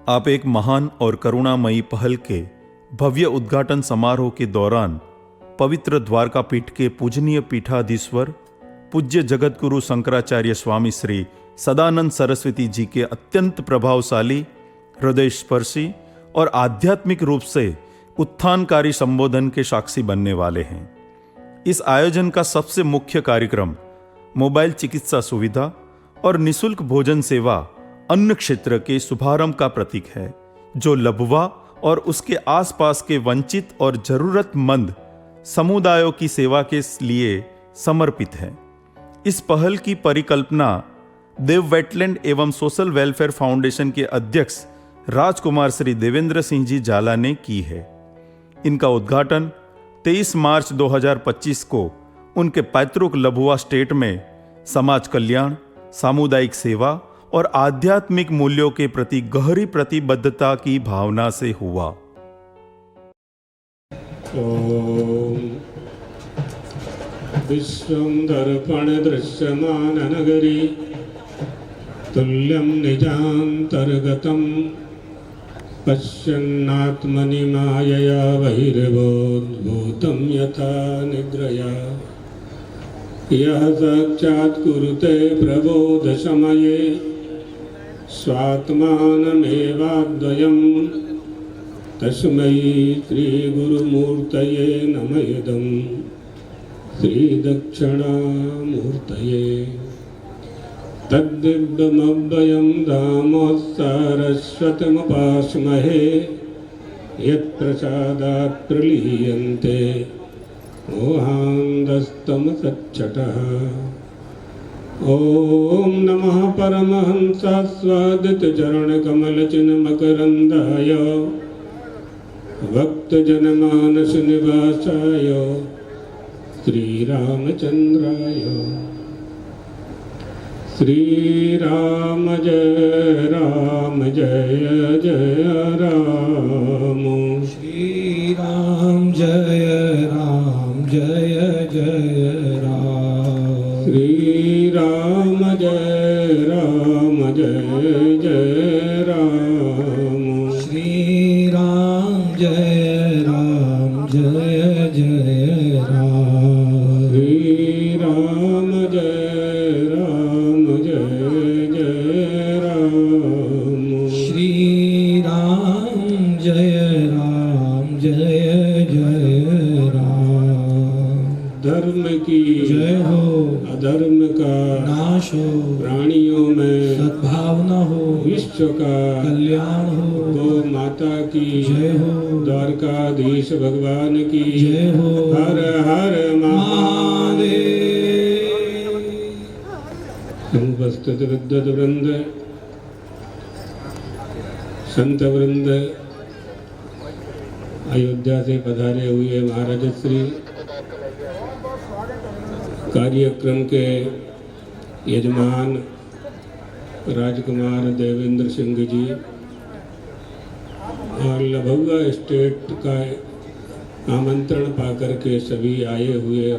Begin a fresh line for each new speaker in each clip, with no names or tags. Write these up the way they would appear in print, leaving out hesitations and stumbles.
आप एक महान और करुणामयी पहल के भव्य उद्घाटन समारोह के दौरान पवित्र द्वारकापीठ के पूजनीय पीठाधीश्वर पूज्य जगतगुरु शंकराचार्य स्वामी श्री सदानंद सरस्वती जी के अत्यंत प्रभावशाली, हृदयस्पर्शी और आध्यात्मिक रूप से उत्थानकारी संबोधन के साक्षी बनने वाले हैं। इस आयोजन का सबसे मुख्य कार्यक्रम मोबाइल चिकित्सा सुविधा और निशुल्क भोजन सेवा अन्न क्षेत्र के शुभारंभ का प्रतीक है, जो लबुवा और उसके आसपास के वंचित और जरूरतमंद समुदायों की सेवा के लिए समर्पित है। इस पहल की परिकल्पना देव वेटलैंड एवं सोशल वेलफेयर फाउंडेशन के अध्यक्ष राजकुमार श्री देवेंद्र सिंह जी जाला ने की है। इनका उद्घाटन 23 मार्च 2025 को उनके पैतृक लबुवा स्टेट में समाज कल्याण, सामुदायिक सेवा और आध्यात्मिक मूल्यों के प्रति गहरी प्रतिबद्धता की भावना से हुआ।
विश्वं दर्पण दृश्यमान नगरी तुल्यं निजान्तर्गतं पश्यन्नात्मनि मायया बहिर्बोधभूतं यथा निद्रया यः साक्षात् कुरुते प्रबोधसमये स्वात्मानमेवाद्वयं तस्मै श्रीगुरुमूर्तये नमः इदं श्रीदक्षिणामूर्तये तद्दिव्यमव्ययं धाम सारस्वतमुपास्महे यत्प्रसादात् प्रलीयन्ते मोहान्धस्तमसच्छटः। ॐ नमः परमहंसास्वादितचरणकमलचिन्मकरन्दाय भक्तजनमानसनिवासाय श्रीरामचन्द्राय। श्रीराम जय राम जय जय राम।
श्रीराम जय राम जय जय राम।
श्रीराम जय राम जय जय राम।
श्रीराम जय राम जय जय राम।
श्रीराम जय राम जय जय राम।
श्रीराम जय राम जय जय राम।
धर्म की
जय हो,
अधर्म का
नाश हो,
प्राणियों में
सद्भावना हो,
विश्व का
कल्याण हो।
गौ माता की
जय हो,
द्वारकाधीश भगवान की
जय हो।
हर हर
महादेव।
उपस्थित विद्वत वृंद, संत वृंद, अयोध्या से पधारे हुए महाराज श्री, कार्यक्रम के यजमान राजकुमार देवेंद्र सिंह जी और लभुआ स्टेट का आमंत्रण पाकर के सभी आए हुए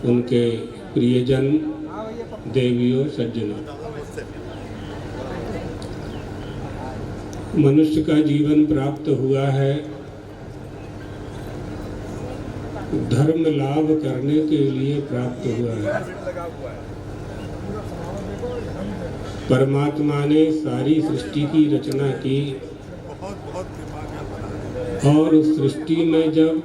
उनके प्रियजन, देवियों, सज्जनों। मनुष्य का जीवन प्राप्त हुआ है धर्म लाभ करने के लिए प्राप्त हुआ है। परमात्मा ने सारी सृष्टि की रचना की और उस सृष्टि में जब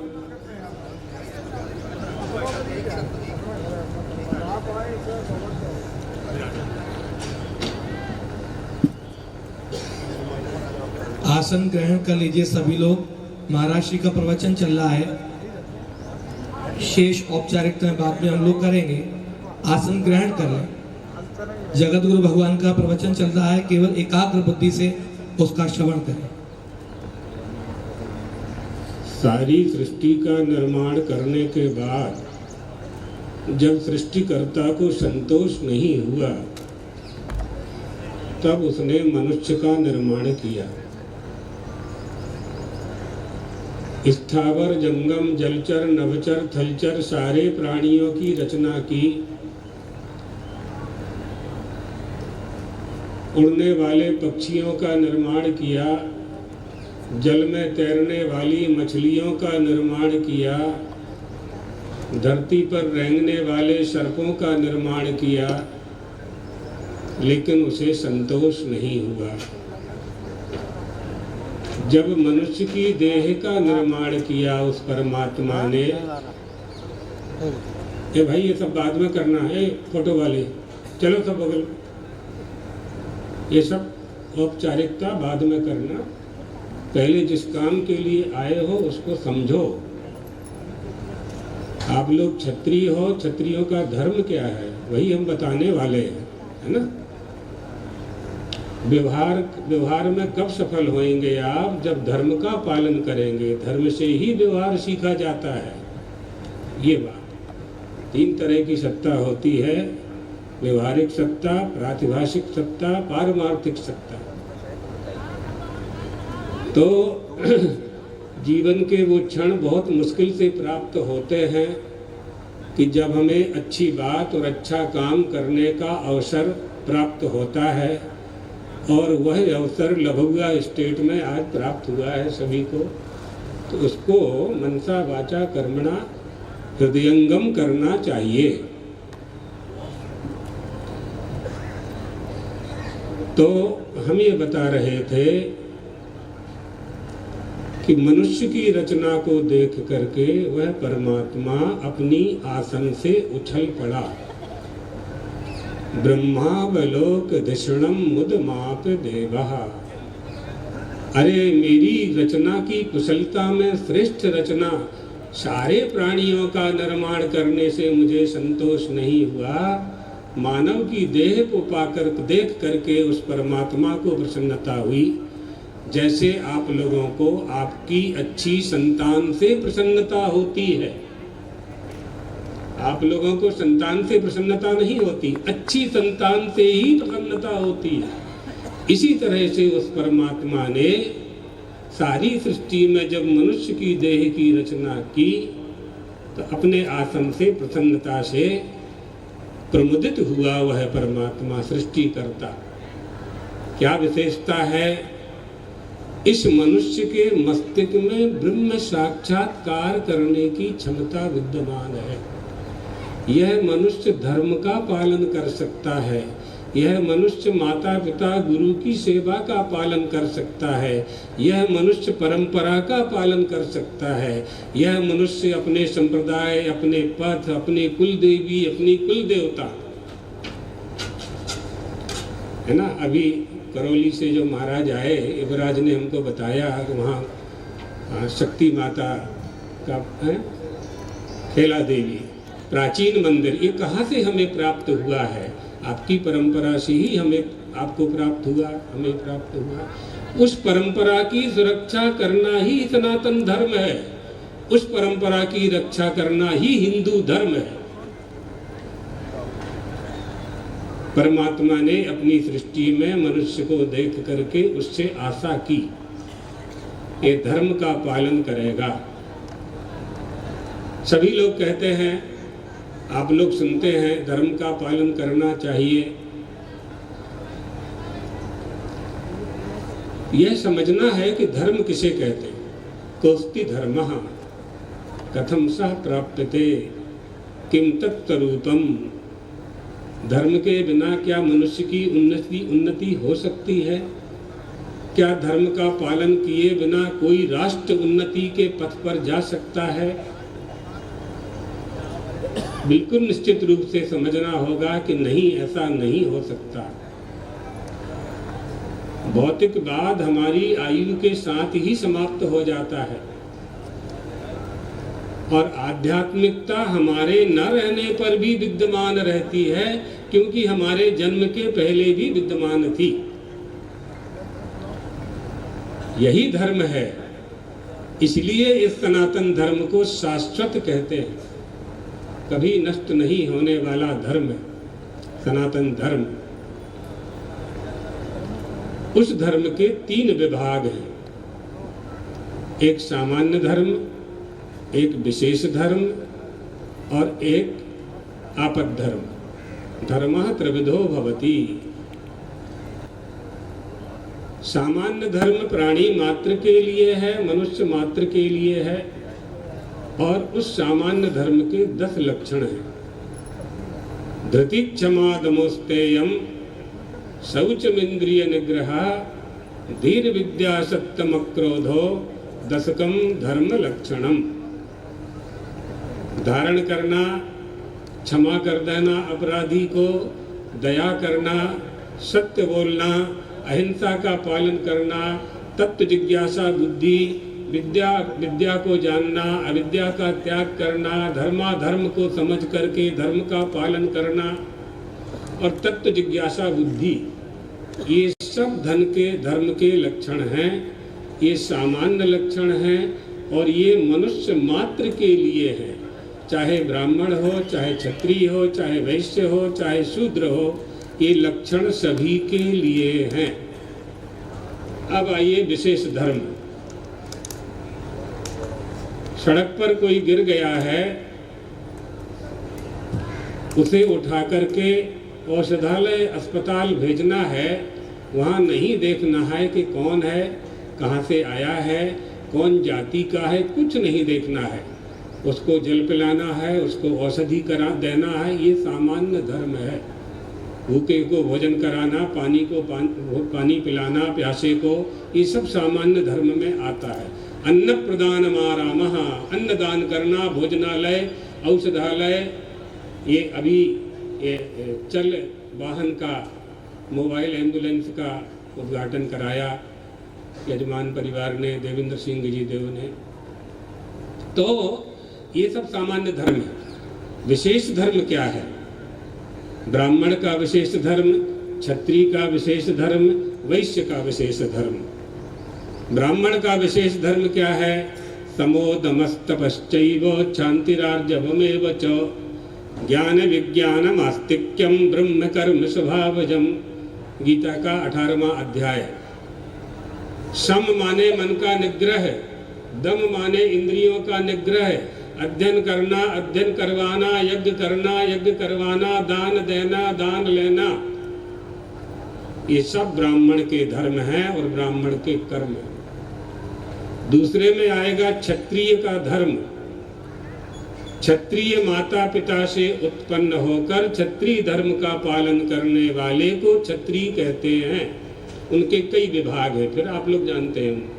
आसन ग्रहण कर लीजिए सभी लोग। महाराज श्री का प्रवचन चल रहा है, शेष औपचारिकता बाद में हम लोग करेंगे। आसन ग्रहण कर लें। जगत गुरु भगवान का प्रवचन चल रहा है, केवल एकाग्र बुद्धि से उसका श्रवण करें।
सारी सृष्टि का निर्माण करने के बाद जब सृष्टिकर्ता को संतोष नहीं हुआ, तब उसने मनुष्य का निर्माण किया। स्थावर, जंगम, जलचर, नभचर, थलचर सारे प्राणियों की रचना की उड़ने वाले पक्षियों का निर्माण किया, जल में तैरने वाली मछलियों का निर्माण किया, धरती पर रेंगने वाले सर्पों का निर्माण किया, लेकिन उसे संतोष नहीं हुआ। जब मनुष्य की देह का निर्माण किया उस परमात्मा ने, ये भाई ये सब बाद में करना है, फोटो वाले चलो सब बगल, ये सब औपचारिकता बाद में करना, पहले जिस काम के लिए आए हो उसको समझो। आप लोग क्षत्रिय हो, क्षत्रियों का धर्म क्या है वही हम बताने वाले हैं, है ना। व्यवहार में कब सफल होंगे आप, जब धर्म का पालन करेंगे। धर्म से ही व्यवहार सीखा जाता है। ये बात, 3 तरह की सत्ता होती है, व्यवहारिक सत्ता, प्रातिभाषिक सत्ता, पारमार्थिक सत्ता। तो जीवन के वो क्षण बहुत मुश्किल से प्राप्त होते हैं कि जब हमें अच्छी बात और अच्छा काम करने का अवसर प्राप्त होता है, और वह अवसर लभुआ स्टेट में आज प्राप्त हुआ है सभी को, तो उसको मनसा वाचा कर्मणा हृदयंगम करना चाहिए। तो हम ये बता रहे थे कि मनुष्य की रचना को देख करके वह परमात्मा अपनी आसन से उछल पड़ा। ब्रह्मावलोक धिषणम मुद माप देवः। अरे मेरी रचना की कुशलता में श्रेष्ठ रचना, सारे प्राणियों का निर्माण करने से मुझे संतोष नहीं हुआ, मानव की देह को पाकर देख करके उस परमात्मा को प्रसन्नता हुई। जैसे आप लोगों को आपकी अच्छी संतान से प्रसन्नता होती है, आप लोगों को संतान से प्रसन्नता नहीं होती, अच्छी संतान से ही प्रसन्नता होती है। इसी तरह से उस परमात्मा ने सारी सृष्टि में जब मनुष्य की देह की रचना की, तो अपने आसन से प्रसन्नता से प्रमुदित हुआ वह परमात्मा सृष्टिकर्ता। क्या विशेषता है? इस मनुष्य के मस्तिष्क में ब्रह्म साक्षात्कार करने की क्षमता विद्यमान है। यह मनुष्य धर्म का पालन कर सकता है, यह मनुष्य माता पिता गुरु की सेवा का पालन कर सकता है, यह मनुष्य परंपरा का पालन कर सकता है, यह मनुष्य अपने संप्रदाय, अपने पथ, अपने कुल देवी, अपनी कुल देवता, है ना। अभी करौली से जो महाराज आए, युवराज ने हमको बताया कि वहाँ शक्ति माता का है, खेला देवी प्राचीन मंदिर, ये कहाँ से हमें प्राप्त हुआ है? आपकी परंपरा से ही हमें, आपको प्राप्त हुआ, हमें प्राप्त हुआ। उस परंपरा की सुरक्षा करना ही सनातन धर्म है, उस परंपरा की रक्षा करना ही हिंदू धर्म है। परमात्मा ने अपनी सृष्टि में मनुष्य को देख करके उससे आशा की, ये धर्म का पालन करेगा। सभी लोग कहते हैं, आप लोग सुनते हैं, धर्म का पालन करना चाहिए। यह समझना है कि धर्म किसे कहते हैं। कोस्ति धर्मः कथम सह प्राप्यते किम तत्तरूपम। धर्म के बिना क्या मनुष्य की उन्नति हो सकती है? क्या धर्म का पालन किए बिना कोई राष्ट्र उन्नति के पथ पर जा सकता है? बिल्कुल निश्चित रूप से समझना होगा कि नहीं, ऐसा नहीं हो सकता। भौतिकवाद हमारी आयु के साथ ही समाप्त हो जाता है, और आध्यात्मिकता हमारे न रहने पर भी विद्यमान रहती है, क्योंकि हमारे जन्म के पहले भी विद्यमान थी। यही धर्म है, इसलिए इस सनातन धर्म को शाश्वत कहते हैं। कभी नष्ट नहीं होने वाला धर्म है सनातन धर्म। उस धर्म के 3 विभाग हैं, एक सामान्य धर्म, एक विशेष धर्म और एक आपद धर्म। धर्मः त्रिविधो भवति। सामान्य धर्म प्राणी मात्र के लिए है, मनुष्य मात्र के लिए है, और उस सामान्य धर्म के 10 लक्षण हैं। धृति क्षमा दमोस्तेयम शौचमिंद्रिय निग्रह धीर विद्या सत्यम क्रोधो दशकम धर्म लक्षणम। धारण करना, क्षमा कर देना अपराधी को, दया करना, सत्य बोलना, अहिंसा का पालन करना, तत्व जिज्ञासा बुद्धि, विद्या को जानना, अविद्या का त्याग करना, धर्माधर्म को समझ करके धर्म का पालन करना और तत्व जिज्ञासा बुद्धि, ये सब धर्म के लक्षण हैं। ये सामान्य लक्षण हैं और ये मनुष्य मात्र के लिए हैं। चाहे ब्राह्मण हो, चाहे क्षत्रिय हो, चाहे वैश्य हो, चाहे शूद्र हो, ये लक्षण सभी के लिए हैं। अब आइए विशेष धर्म। सड़क पर कोई गिर गया है, उसे उठा करके औषधालय अस्पताल भेजना है। वहाँ नहीं देखना है कि कौन है, कहाँ से आया है, कौन जाति का है, कुछ नहीं देखना है। उसको जल पिलाना है, उसको औषधि करा देना है, ये सामान्य धर्म है। भूखे को भोजन कराना, पानी पिलाना प्यासे को, ये सब सामान्य धर्म में आता है। अन्न प्रदान आरामः, अन्न दान करना, भोजनालय, औषधालय, ये अभी ये चल वाहन का, मोबाइल एम्बुलेंस का उद्घाटन कराया यजमान परिवार ने, देवेंद्र सिंह जी देव ने। तो ये सब सामान्य धर्म है। विशेष धर्म क्या है? ब्राह्मण का विशेष धर्म, क्षत्रिय का विशेष धर्म, वैश्य का विशेष धर्म। ब्राह्मण का विशेष धर्म क्या है? समोदमस्तपश्चैव क्षान्तिरार्जवमेव च ज्ञान विज्ञानम आस्तिक्यम ब्रह्म कर्म स्वभावजम। गीता का 18वां अध्याय। सम माने मन का निग्रह, दम माने इंद्रियों का निग्रह, अध्ययन करना, अध्ययन करवाना, यज्ञ करना, यज्ञ करवाना, दान देना, दान लेना, ये सब ब्राह्मण के धर्म हैं और ब्राह्मण के कर्म हैं। दूसरे में आएगा क्षत्रिय का धर्म। क्षत्रिय माता पिता से उत्पन्न होकर क्षत्रिय धर्म का पालन करने वाले को क्षत्रिय कहते हैं। उनके कई विभाग हैं, फिर आप लोग जानते हैं।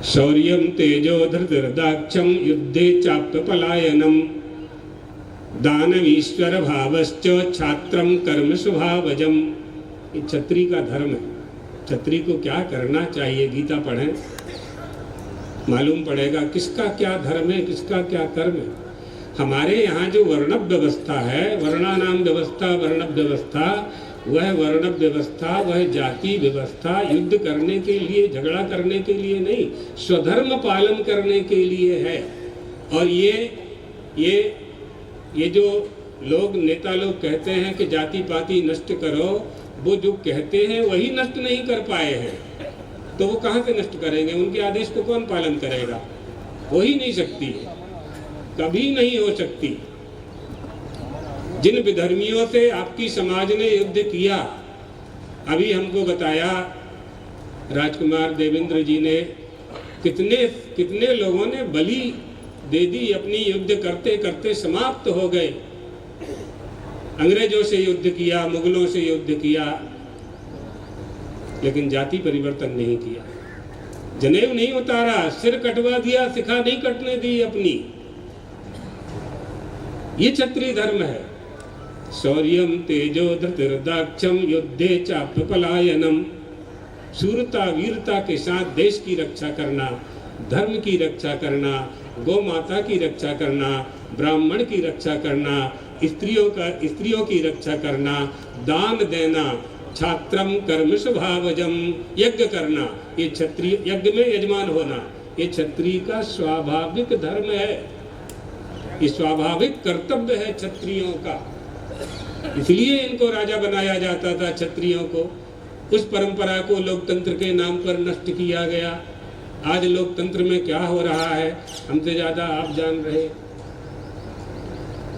शौर्यम तेजो धृतिर्दाक्षम युद्धे चाप्य पलायनम दानवीश्वर भावश्च छात्रम कर्म स्वभावजम। ये क्षत्रिय का धर्म है। क्षत्रिय को क्या करना चाहिए, गीता पढ़ें, मालूम पड़ेगा किसका क्या धर्म है, किसका क्या कर्म है। हमारे यहाँ जो वर्णव व्यवस्था है, वर्णानाम व्यवस्था, वर्णव व्यवस्था, वह वर्णव व्यवस्था, वह जाति व्यवस्था युद्ध करने के लिए, झगड़ा करने के लिए नहीं, स्वधर्म पालन करने के लिए है। और ये जो लोग, नेता लोग कहते हैं कि जाति पाति नष्ट करो, वो जो कहते हैं वही नष्ट नहीं कर पाए हैं, तो वो कहाँ से नष्ट करेंगे? उनके आदेश को कौन पालन करेगा? हो ही नहीं सकती, कभी नहीं हो सकती। जिन विधर्मियों से आपकी समाज ने युद्ध किया, अभी हमको बताया राजकुमार देवेंद्र जी ने, कितने लोगों ने बलि दे दी, अपनी युद्ध करते करते समाप्त हो गए। अंग्रेजों से युद्ध किया, मुगलों से युद्ध किया, लेकिन जाति परिवर्तन नहीं किया, जनेऊ नहीं उतारा, सिर कटवा दिया, शिखा नहीं कटने दी अपनी। ये क्षत्रिय धर्म है। शौर्यम तेजो धृतिर्दाक्षम युद्धे चाप्य पलायनम। शूरता वीरता के साथ देश की रक्षा करना, धर्म की रक्षा करना, गौ माता की रक्षा करना, ब्राह्मण की रक्षा करना, स्त्रियों की रक्षा करना, दान देना, छात्रम कर्म स्वभावजम, यज्ञ करना, ये क्षत्रिय, यज्ञ में यजमान होना, ये क्षत्रिय का स्वाभाविक धर्म है, ये स्वाभाविक कर्तव्य है क्षत्रियों का। इसलिए इनको राजा बनाया जाता था, क्षत्रियों को। उस परंपरा को लोकतंत्र के नाम पर नष्ट किया गया। आज लोकतंत्र में क्या हो रहा है, हमसे ज्यादा आप जान रहे।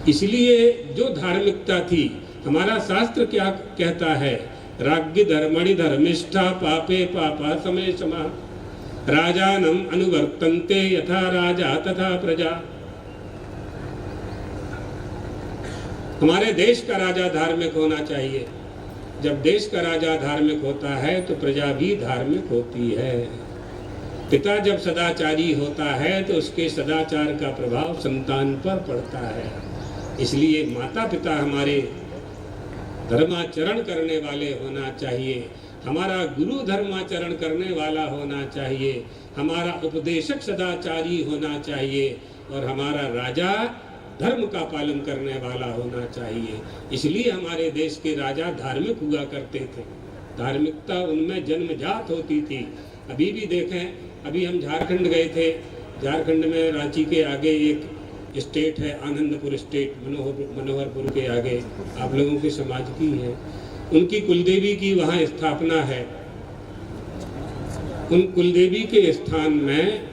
इसलिए जो धार्मिकता थी, हमारा शास्त्र क्या कहता है, राज्ञ धर्मणि धर्मिष्ठा पापे पापा समय समा, राजानम अनुवर्तन्ते यथा राजा तथा प्रजा। हमारे देश का राजा धार्मिक होना चाहिए। जब देश का राजा धार्मिक होता है तो प्रजा भी धार्मिक होती है। पिता जब सदाचारी होता है तो उसके सदाचार का प्रभाव संतान पर पड़ता है। इसलिए माता पिता हमारे धर्माचरण करने वाले होना चाहिए, हमारा गुरु धर्माचरण करने वाला होना चाहिए, हमारा उपदेशक सदाचारी होना चाहिए और हमारा राजा धर्म का पालन करने वाला होना चाहिए। इसलिए हमारे देश के राजा धार्मिक हुआ करते थे, धार्मिकता उनमें जन्मजात होती थी। अभी भी देखें, अभी हम झारखंड गए थे, झारखंड में रांची के आगे एक स्टेट है आनंदपुर स्टेट, मनोहरपुर के आगे, आप लोगों के समाज की है, उनकी कुलदेवी की वहाँ स्थापना है। उन कुलदेवी के स्थान में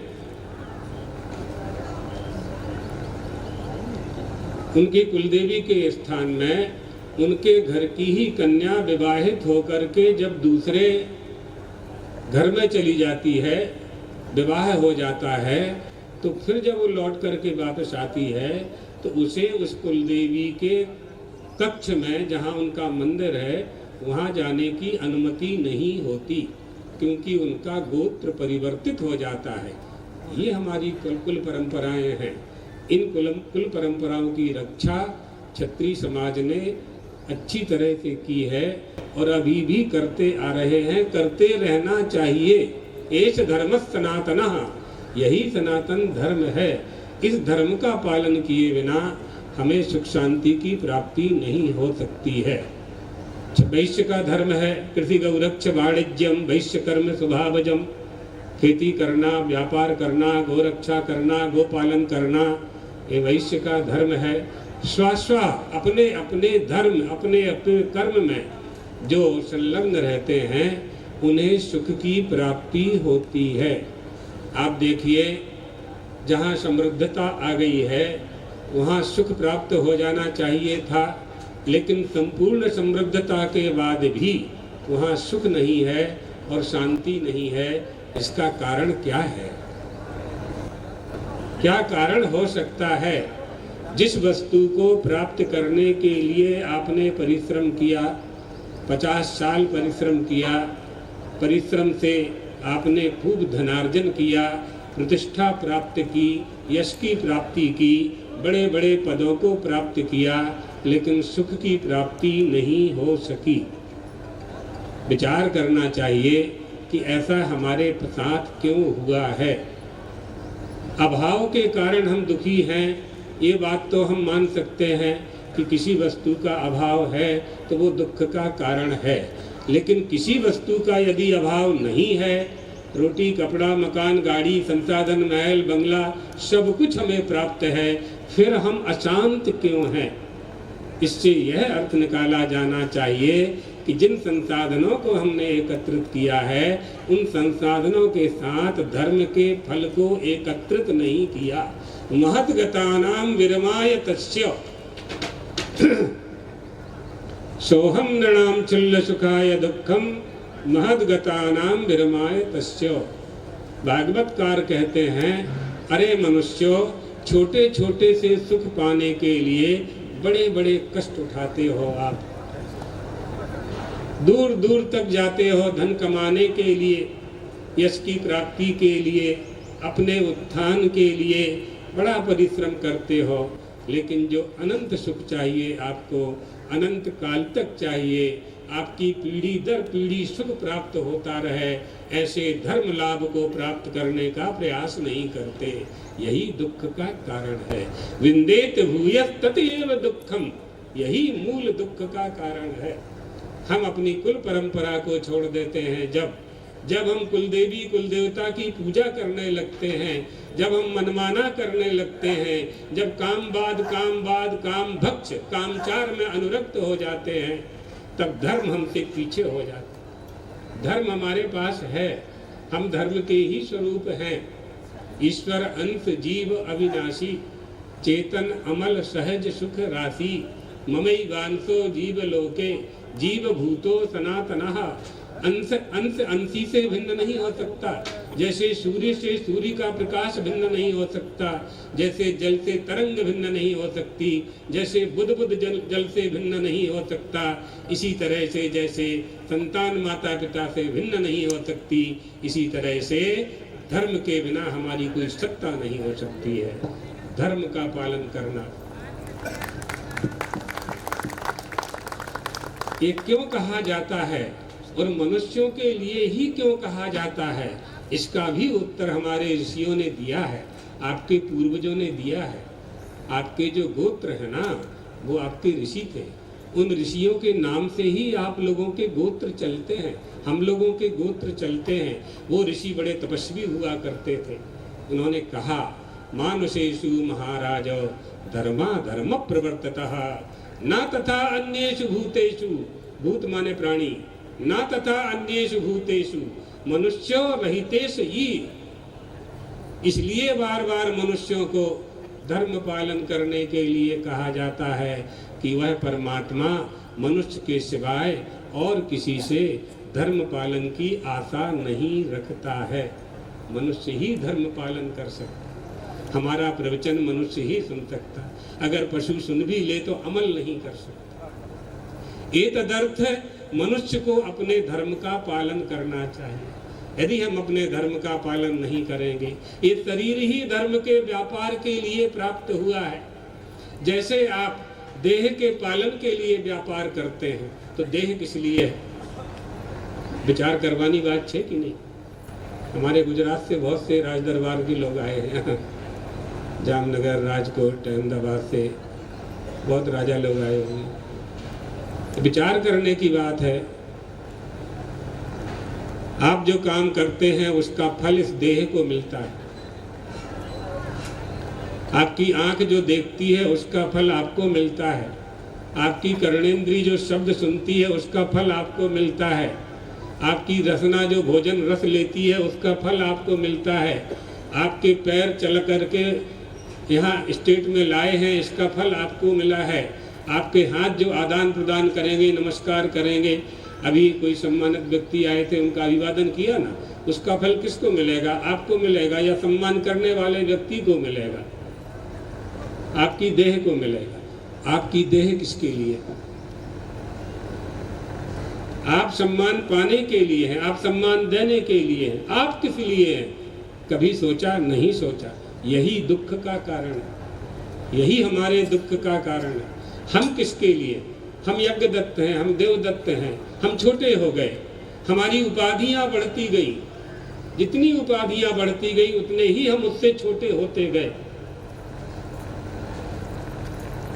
उनकी कुलदेवी के स्थान में उनके घर की ही कन्या विवाहित होकर के जब दूसरे घर में चली जाती है, विवाह हो जाता है, तो फिर जब वो लौट करके वापस आती है तो उसे उस कुलदेवी के कक्ष में जहाँ उनका मंदिर है वहाँ जाने की अनुमति नहीं होती, क्योंकि उनका गोत्र परिवर्तित हो जाता है। ये हमारी कुल परंपराएं हैं। इन कुल परंपराओं की रक्षा क्षत्रिय समाज ने अच्छी तरह से की है और अभी भी करते आ रहे हैं, करते रहना चाहिए। एष धर्म सनातनः, यही सनातन धर्म है। इस धर्म का पालन किए बिना हमें सुख शांति की प्राप्ति नहीं हो सकती है। वैश्य का धर्म है कृषि गौरक्ष वाणिज्यम वैश्य कर्म स्वभावजम, खेती करना, व्यापार करना, गोरक्षा करना, गोपालन करना, ये वैश्य का धर्म है। स्व अपने अपने धर्म, अपने अपने कर्म में जो संलग्न रहते हैं उन्हें सुख की प्राप्ति होती है। आप देखिए, जहाँ समृद्धता आ गई है वहाँ सुख प्राप्त हो जाना चाहिए था, लेकिन संपूर्ण समृद्धता के बाद भी वहाँ सुख नहीं है और शांति नहीं है। इसका कारण क्या है? क्या कारण हो सकता है? जिस वस्तु को प्राप्त करने के लिए आपने परिश्रम किया, 50 साल परिश्रम किया, परिश्रम से आपने खूब धनार्जन किया, प्रतिष्ठा प्राप्त की, यश की प्राप्ति की, बड़े बड़े पदों को प्राप्त किया, लेकिन सुख की प्राप्ति नहीं हो सकी। विचार करना चाहिए कि ऐसा हमारे साथ क्यों हुआ है। अभाव के कारण हम दुखी हैं, ये बात तो हम मान सकते हैं कि किसी वस्तु का अभाव है तो वो दुख का कारण है, लेकिन किसी वस्तु का यदि अभाव नहीं है, रोटी कपड़ा मकान गाड़ी संसाधन महल बंगला सब कुछ हमें प्राप्त है, फिर हम अशांत क्यों हैं? इससे यह अर्थ निकाला जाना चाहिए कि जिन संसाधनों को हमने एकत्रित किया है उन संसाधनों के साथ धर्म के फल को एकत्रित नहीं किया। महद्गतानां विरमाय तस्य सोहम नृणां चुल्ल सुखाय दुःखम महद्गतानां विरमाय तस्य। भागवतकार कहते हैं, अरे मनुष्यों, छोटे छोटे से सुख पाने के लिए बड़े बड़े कष्ट उठाते हो, आप दूर दूर तक जाते हो धन कमाने के लिए, यश की प्राप्ति के लिए, अपने उत्थान के लिए बड़ा परिश्रम करते हो, लेकिन जो अनंत सुख चाहिए आपको, अनंत काल तक चाहिए, आपकी पीढ़ी दर पीढ़ी सुख प्राप्त होता रहे, ऐसे धर्म लाभ को प्राप्त करने का प्रयास नहीं करते। यही दुख का कारण है। विंदेत भूयः तदेव दुःखम, यही मूल दुख का कारण है। हम अपनी कुल परंपरा को छोड़ देते हैं। जब हम कुलदेवी कुलदेवता की पूजा करने लगते हैं, जब हम मनमाना करने लगते हैं, जब काम बाद काम भक्ष कामचार में अनुरक्त हो जाते हैं, तब धर्म हमसे पीछे हो जाता है। धर्म हमारे पास है, हम धर्म के ही स्वरूप हैं। ईश्वर अंश जीव अविनाशी, चेतन अमल सहज सुख राशि ममई वांसो जीव लोके जीव भूतो सनातनः। अंश अंश अंशी से भिन्न नहीं हो सकता, जैसे सूर्य से सूर्य का प्रकाश भिन्न नहीं हो सकता, जैसे जल से तरंग भिन्न नहीं हो सकती, जैसे बुध बुध जल से भिन्न नहीं हो सकता, इसी तरह से जैसे संतान माता पिता से भिन्न नहीं हो सकती, इसी तरह से धर्म के बिना हमारी कोई सत्ता नहीं हो सकती है। धर्म का पालन करना ये क्यों कहा जाता है और मनुष्यों के लिए ही क्यों कहा जाता है, इसका भी उत्तर हमारे ऋषियों ने दिया है, आपके पूर्वजों ने दिया है। आपके जो गोत्र है ना, वो आपके ऋषि थे। उन ऋषियों के नाम से ही आप लोगों के गोत्र चलते हैं, हम लोगों के गोत्र चलते हैं। वो ऋषि बड़े तपस्वी हुआ करते थे। उन्होंने कहा, मानुषेषु महाराज धर्मा धर्म प्रवर्ततः न तथा अन्येषु भूतेषु, भूत माने प्राणी, न तथा अन्येषु भूतेषु मनुष्यो रहितेषु ही। इसलिए बार बार मनुष्यों को धर्म पालन करने के लिए कहा जाता है कि वह परमात्मा मनुष्य के सिवाय और किसी से धर्म पालन की आशा नहीं रखता है। मनुष्य ही धर्म पालन कर सकता, हमारा प्रवचन मनुष्य ही सुन सकता, अगर पशु सुन भी ले तो अमल नहीं कर सकता। एतदर्थ मनुष्य को अपने धर्म का पालन करना चाहिए। यदि हम अपने धर्म का पालन नहीं करेंगे, ये शरीर ही धर्म के व्यापार के लिए प्राप्त हुआ है। जैसे आप देह के पालन के लिए व्यापार करते हैं, तो देह किस लिए है? विचार करवानी बात है कि नहीं? हमारे गुजरात से बहुत से राज दरबार के लोग आए हैं, जामनगर, राजकोट, अहमदाबाद से बहुत राजा लोग आए हुए हैं। विचार करने की बात है। आप जो काम करते हैं उसका फल इस देह को मिलता है। आपकी आंख जो देखती है उसका फल आपको मिलता है। आपकी कर्णेंद्री जो शब्द सुनती है उसका फल आपको मिलता है। आपकी रसना जो भोजन रस लेती है उसका फल आपको मिलता है। आपके पैर चल करके यहाँ स्टेट में लाए हैं, इसका फल आपको मिला है। आपके हाथ जो आदान प्रदान करेंगे, नमस्कार करेंगे, अभी कोई सम्मानित व्यक्ति आए थे, उनका अभिवादन किया ना, उसका फल किसको मिलेगा? आपको मिलेगा, या सम्मान करने वाले व्यक्ति को मिलेगा? आपकी देह को मिलेगा। आपकी देह किसके लिए? आप सम्मान पाने के लिए हैं, आप सम्मान देने के लिए हैं। आप किस लिए हैं? कभी सोचा? नहीं सोचा। यही दुख का कारण है, यही हमारे दुख का कारण है। हम किसके लिए? हम यज्ञ दत्त हैं, हम देव दत्त हैं, हम छोटे हो गए, हमारी उपाधियां बढ़ती गई। जितनी उपाधियां बढ़ती गई उतने ही हम उससे छोटे होते गए।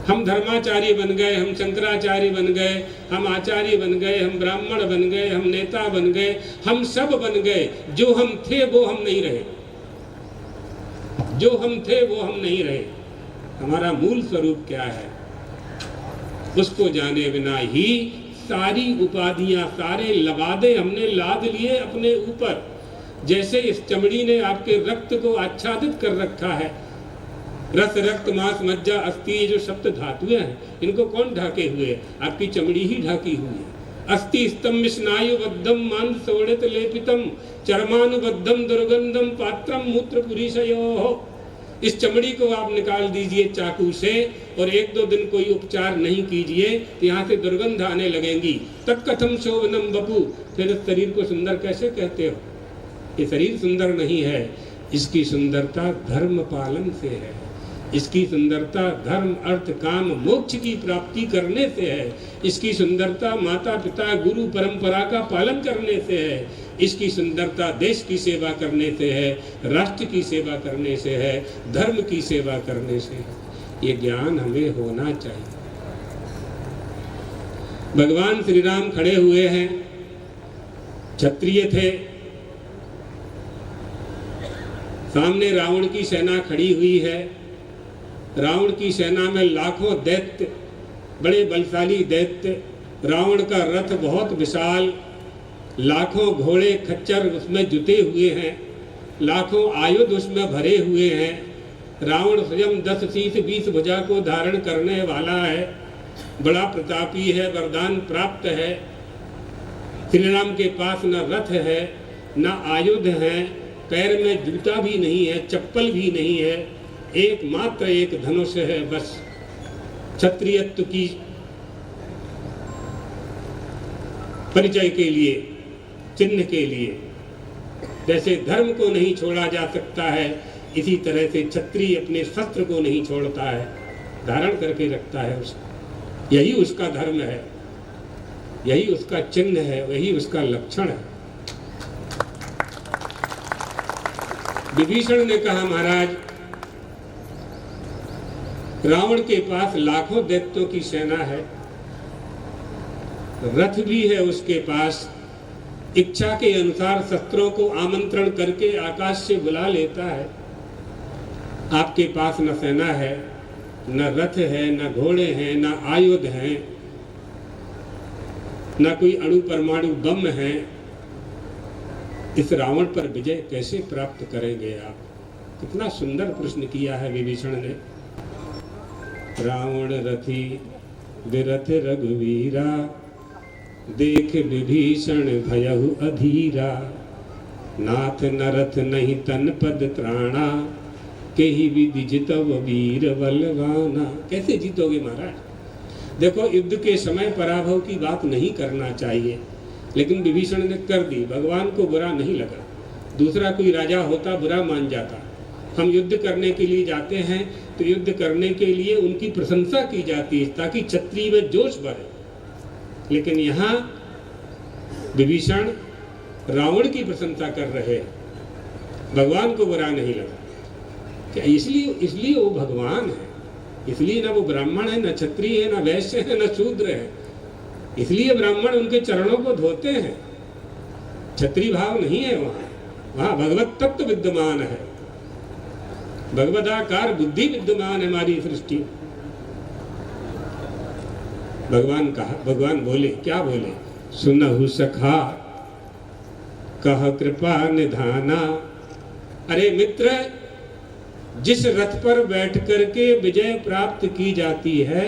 हम धर्माचार्य बन गए, हम शंकराचार्य बन गए, हम आचार्य बन गए, हम ब्राह्मण बन गए, हम नेता बन गए, हम सब बन गए। जो हम थे वो हम नहीं रहे, जो हम थे वो हम नहीं रहे। हमारा मूल स्वरूप क्या है उसको जाने बिना ही सारी उपाधियां, सारे लबादे हमने लाद लिए अपने ऊपर। जैसे इस चमड़ी ने आपके रक्त को आच्छादित कर रखा है। रस, रक्त, मांस, मज्जा, अस्थि, ये जो सप्त धातुएं हैं, इनको कौन ढाके हुए? आपकी चमड़ी ही ढाकी हुई है। अस्थि स्तंभ स्नायुबद्धम मांस सोड़ित लेपितम चर्मानुबद्धम दुर्गंधम पात्रम मूत्र पुरीशयोः। इस चमड़ी को आप निकाल दीजिए चाकू से और 1-2 दिन कोई उपचार नहीं कीजिए तो यहाँ से दुर्गंध आने लगेंगी। तत्कथम शोभनम बपू। फिर इस शरीर को सुंदर कैसे कहते हो? ये शरीर सुंदर नहीं है, इसकी सुंदरता धर्म पालन से है। इसकी सुंदरता धर्म, अर्थ, काम, मोक्ष की प्राप्ति करने से है। इसकी सुंदरता माता पिता गुरु परंपरा का पालन करने से है। इसकी सुंदरता देश की सेवा करने से है, राष्ट्र की सेवा करने से है, धर्म की सेवा करने से है। ये ज्ञान हमें होना चाहिए। भगवान श्री राम खड़े हुए हैं, क्षत्रिय थे, सामने रावण की सेना खड़ी हुई है। रावण की सेना में लाखों दैत्य, बड़े बलशाली दैत्य। रावण का रथ बहुत विशाल, लाखों घोड़े खच्चर उसमें जुटे हुए हैं, लाखों आयुध उसमें भरे हुए हैं। रावण स्वयं 10 शीश 20 भुजा को धारण करने वाला है, बड़ा प्रतापी है, वरदान प्राप्त है। श्री राम के पास न रथ है, न आयुध है, पैर में जूता भी नहीं है, चप्पल भी नहीं है, एकमात्र एक धनुष है बस, क्षत्रियत्व की परिचय के लिए, चिन्ह के लिए। जैसे धर्म को नहीं छोड़ा जा सकता है, इसी तरह से क्षत्रिय अपने शस्त्र को नहीं छोड़ता है, धारण करके रखता है उसको। यही उसका धर्म है, यही उसका चिन्ह है, यही उसका लक्षण है। विभीषण ने कहा, महाराज रावण के पास लाखों दैत्यों की सेना है, रथ भी है उसके पास, इच्छा के अनुसार शस्त्रों को आमंत्रण करके आकाश से बुला लेता है। आपके पास न सेना है, न रथ है, न घोड़े हैं, न आयुध हैं, न कोई अणु परमाणु बम है। इस रावण पर विजय कैसे प्राप्त करेंगे आप? कितना सुंदर प्रश्न किया है विभीषण ने। रावण रथी विरथ रघुवीरा, देख विभीषण भयहु अधीरा, नाथ नरथ नहीं तन पद त्राणा, केहि विधि जितव वीर बलवाना। कैसे जीतोगे महाराज? देखो, युद्ध के समय पराभव की बात नहीं करना चाहिए, लेकिन विभीषण ने कर दी। भगवान को बुरा नहीं लगा, दूसरा कोई राजा होता बुरा मान जाता। हम युद्ध करने के लिए जाते हैं तो युद्ध करने के लिए उनकी प्रशंसा की जाती है ताकि क्षत्रिय में जोश बढ़े। लेकिन यहाँ विभीषण रावण की प्रशंसा कर रहे हैं, भगवान को बुरा नहीं लगा। क्या इसलिए वो भगवान है? इसलिए ना वो ब्राह्मण है, ना क्षत्रिय है, ना वैश्य है, ना शूद्र है। इसलिए ब्राह्मण उनके चरणों को धोते हैं। क्षत्रिय भाव नहीं है वहाँ भगवत तत्व विद्यमान है, भगवदाकार बुद्धि विद्यमान है हमारी सृष्टि। भगवान बोले, क्या बोले? सुनहु सखा कह कृपा निधाना। अरे मित्र, जिस रथ पर बैठ करके विजय प्राप्त की जाती है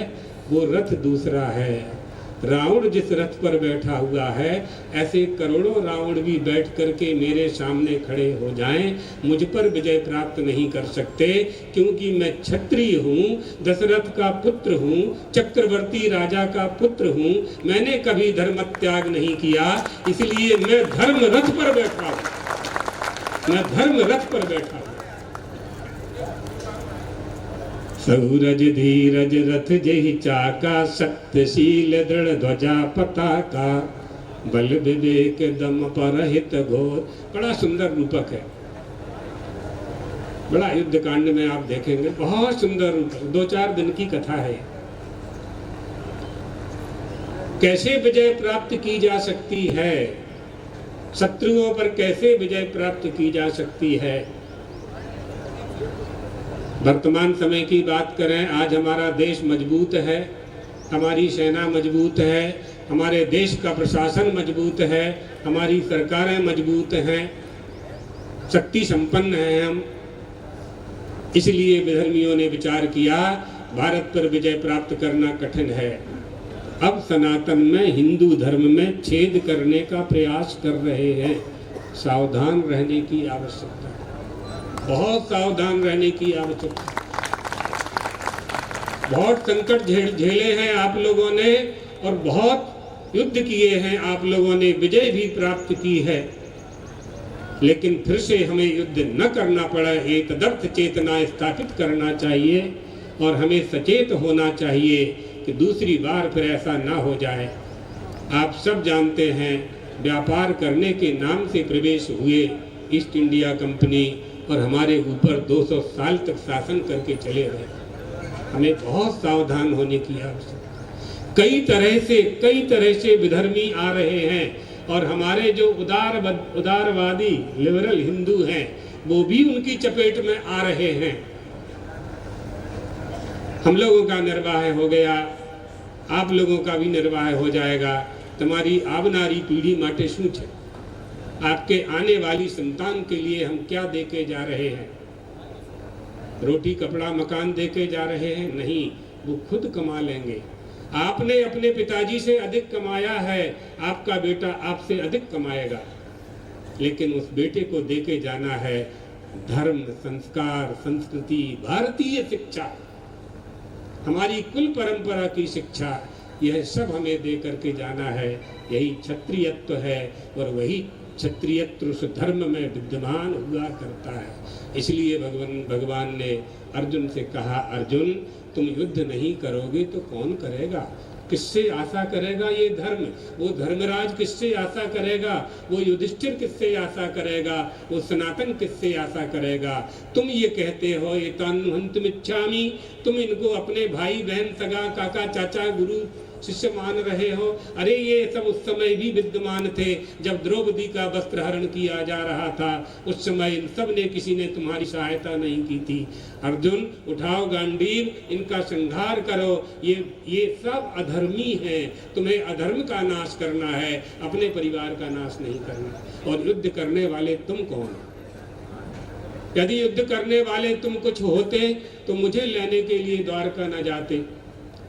वो रथ दूसरा है। रावण जिस रथ पर बैठा हुआ है, ऐसे करोड़ों रावण भी बैठ करके मेरे सामने खड़े हो जाएं, मुझ पर विजय प्राप्त नहीं कर सकते, क्योंकि मैं क्षत्रिय हूँ, दशरथ का पुत्र हूँ, चक्रवर्ती राजा का पुत्र हूँ। मैंने कभी धर्म त्याग नहीं किया, इसलिए मैं धर्म रथ पर बैठा हूँ, मैं धर्म रथ पर बैठा हूँ। सूरज धीरज रथ जेहि चाका, सत्यशील दृढ़ ध्वजा पताका, बल विवेक दम पर हित घोर। बड़ा सुंदर रूपक है, बड़ा युद्ध कांड में आप देखेंगे, बहुत सुंदर रूपक। 2-4 दिन की कथा है। कैसे विजय प्राप्त की जा सकती है, शत्रुओं पर कैसे विजय प्राप्त की जा सकती है। वर्तमान समय की बात करें, आज हमारा देश मजबूत है, हमारी सेना मजबूत है, हमारे देश का प्रशासन मजबूत है, हमारी सरकारें मजबूत हैं, शक्ति संपन्न हैं हम। इसलिए विधर्मियों ने विचार किया भारत पर विजय प्राप्त करना कठिन है। अब सनातन में, हिंदू धर्म में छेद करने का प्रयास कर रहे हैं। सावधान रहने की आवश्यकता है, बहुत सावधान रहने की आवश्यकता। बहुत संकट झेले हैं आप लोगों ने, और बहुत युद्ध किए हैं आप लोगों ने, विजय भी प्राप्त की है। लेकिन फिर से हमें युद्ध न करना पड़ा, एक तदर्थ चेतना स्थापित करना चाहिए, और हमें सचेत होना चाहिए कि दूसरी बार फिर ऐसा ना हो जाए। आप सब जानते हैं, व्यापार करने के नाम से प्रवेश हुए ईस्ट इंडिया कंपनी, और हमारे ऊपर 200 साल तक शासन करके चले गए। हमें बहुत सावधान होने की आवश्यकता। कई तरह से विधर्मी आ रहे हैं, और हमारे जो उदारवादी लिबरल हिंदू हैं वो भी उनकी चपेट में आ रहे हैं। हम लोगों का निर्वाह हो गया, आप लोगों का भी निर्वाह हो जाएगा। तुम्हारी आवनारी पीढ़ी माटे शू छे? आपके आने वाली संतान के लिए हम क्या देके जा रहे हैं? रोटी कपड़ा मकान दे के जा रहे हैं, नहीं, वो खुद कमा लेंगे। आपने अपने पिताजी से अधिक कमाया है, आपका बेटा आपसे अधिक कमाएगा, लेकिन उस बेटे को दे के जाना है धर्म, संस्कार, संस्कृति, भारतीय शिक्षा, हमारी कुल परंपरा की शिक्षा, यह सब हमें दे करके जाना है। यही क्षत्रियत्व है और वही क्षत्रियत्व उस धर्म में विद्यमान हुआ करता है। इसलिए भगवान ने अर्जुन से कहा, अर्जुन तुम युद्ध नहीं करोगे तो कौन करेगा? किससे आशा करेगा ये धर्म? वो धर्मराज किससे आशा करेगा? वो युधिष्ठिर किससे आशा करेगा? वो सनातन किससे आशा करेगा? तुम ये कहते हो एतान्नुहन्तुमिच्छामि, तुम इनको अपने भाई बहन सगा काका चाचा गुरु शिष्य मान रहे हो। अरे ये सब उस समय भी विद्यमान थे जब द्रौपदी का वस्त्र हरण किया जा रहा था, उस समय इन सब ने किसी ने तुम्हारी सहायता नहीं की थी। अर्जुन उठाओ गांडीव, इनका संहार करो, ये सब अधर्मी हैं, तुम्हें अधर्म का नाश करना है, अपने परिवार का नाश नहीं करना। और युद्ध करने वाले तुम कौन? यदि युद्ध करने वाले तुम कुछ होते तो मुझे लेने के लिए द्वारका न जाते।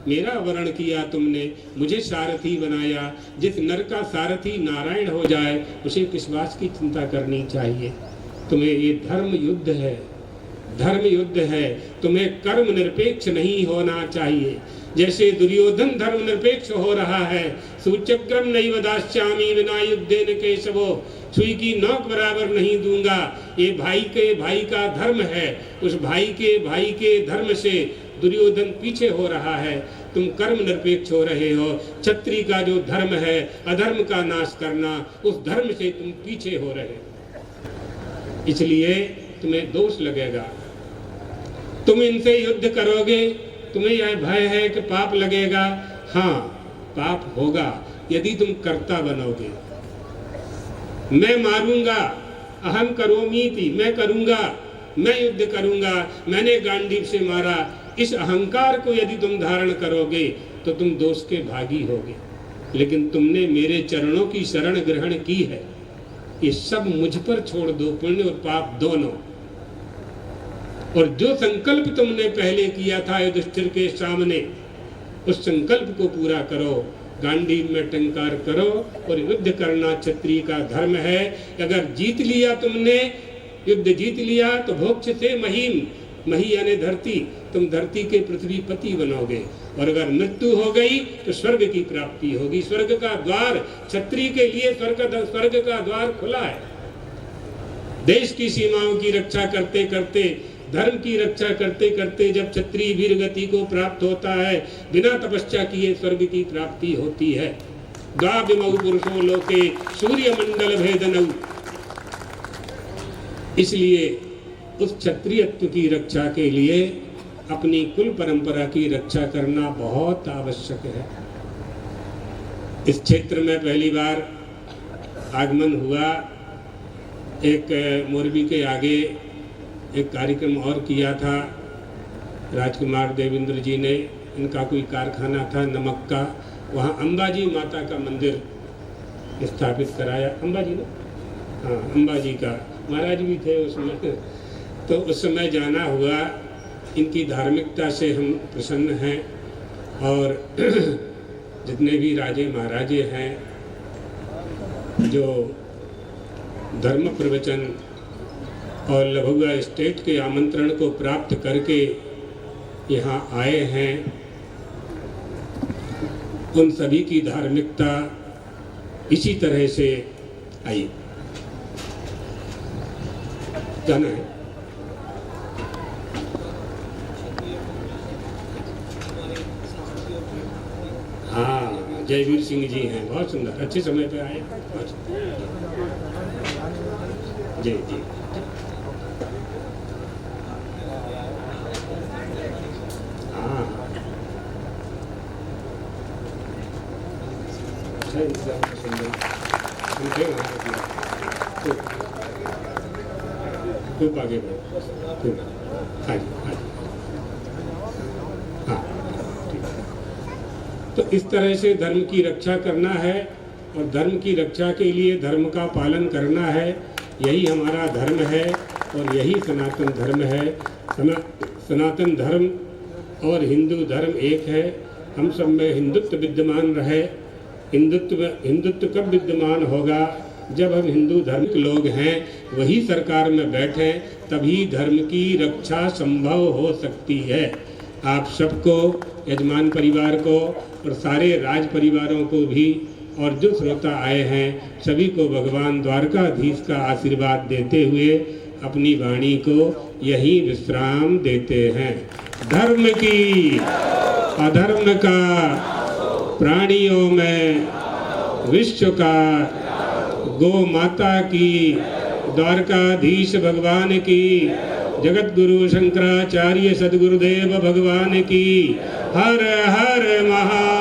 मेरा वर्ण किया तुमने, मुझे सारथी बनाया। जिस नर का सारथी नारायण हो जाए उसे किस बात की चिंता करनी चाहिए? तुम्हें ये धर्म युद्ध है, धर्म युद्ध है, तुम्हें कर्म निरपेक्ष नहीं होना चाहिए। जैसे दुर्योधन धर्म निरपेक्ष हो रहा है, सूचक्रम नैव दास्यामि विना युद्धेन केशवो, सुई की नोक बराबर नहीं दूंगा। ये भाई का धर्म है, उस भाई के धर्म से दुर्योधन पीछे हो रहा है, तुम कर्म निरपेक्ष हो रहे हो। क्षत्रिय का जो धर्म है अधर्म का नाश करना, उस धर्म से तुम पीछे हो रहे हो, इसलिए तुम्हें दोष लगेगा। तुम इनसे युद्ध करोगे, तुम्हें यह भय है कि पाप लगेगा। हाँ, पाप होगा यदि तुम कर्ता बनोगे। मैं मारूंगा, अहम करोमीति, मैं करूंगा, मैं युद्ध करूंगा, मैंने गांडीव से मारा, इस अहंकार को यदि तुम धारण करोगे तो तुम दोष के भागी होगे। लेकिन तुमने मेरे चरणों की शरण ग्रहण की है, ये सब मुझ पर छोड़ दो, पुण्य और पाप दोनों। और जो संकल्प तुमने पहले किया था युधिष्ठिर के सामने, उस संकल्प को पूरा करो, गांडीव में टंकार करो और युद्ध करना क्षत्रिय का धर्म है। अगर जीत लिया तुमने, युद्ध जीत लिया तो भोक्ष से महीम, मही यानी धरती, तुम धरती के पृथ्वीपति बनोगे। और अगर मृत्यु हो गई तो स्वर्ग की प्राप्ति होगी। स्वर्ग का द्वार क्षत्रिय के लिए, स्वर्ग का द्वार खुला है। देश की सीमाओं की रक्षा करते करते, धर्म की रक्षा करते करते जब क्षत्रिय वीर गति को प्राप्त होता है, बिना तपस्या किए स्वर्ग की प्राप्ति होती है। द्वाविमौ पुरुषो लोके सूर्य मंडल भेदनौ। इसलिए उस क्षत्रियत्व की रक्षा के लिए अपनी कुल परंपरा की रक्षा करना बहुत आवश्यक है। इस क्षेत्र में पहली बार आगमन हुआ, एक मोरबी के आगे एक कार्यक्रम और किया था। राजकुमार देवेंद्र जी ने, इनका कोई कारखाना था नमक का, वहाँ अंबाजी माता का मंदिर स्थापित कराया। अंबाजी ना, हाँ अंबाजी का, महाराज भी थे उसमें। तो उस समय जाना हुआ। इनकी धार्मिकता से हम प्रसन्न हैं और जितने भी राजे महाराजे हैं जो धर्म प्रवचन और लभुआ स्टेट के आमंत्रण को प्राप्त करके यहाँ आए हैं, उन सभी की धार्मिकता इसी तरह से आई। जाना है। हाँ, जयवीर सिंह जी हैं, बहुत सुंदर, अच्छे समय पे आए। जी जी, हाँ, खूब आगे बढ़ो। हाँ जी, हाँ जी, हाँ ठीक। तो इस तरह से धर्म की रक्षा करना है और धर्म की रक्षा के लिए धर्म का पालन करना है। यही हमारा धर्म है और यही सनातन धर्म है। सनातन धर्म और हिंदू धर्म एक है। हम सब में हिंदुत्व विद्यमान रहे। हिंदुत्व कब विद्यमान होगा? जब हम हिंदू धर्म के लोग हैं, वही सरकार में बैठे, तभी धर्म की रक्षा संभव हो सकती है। आप सबको, यजमान परिवार को और सारे राज परिवारों को भी, और जो श्रोता आए हैं सभी को भगवान द्वारकाधीश का आशीर्वाद देते हुए अपनी वाणी को यही विश्राम देते हैं। धर्म की अधर्म का, प्राणियों में विश्व का, गो माता की, द्वारकाधीश भगवान की, जगत गुरु शंकराचार्य सद्गुरुदेव भगवान की। हर हर महा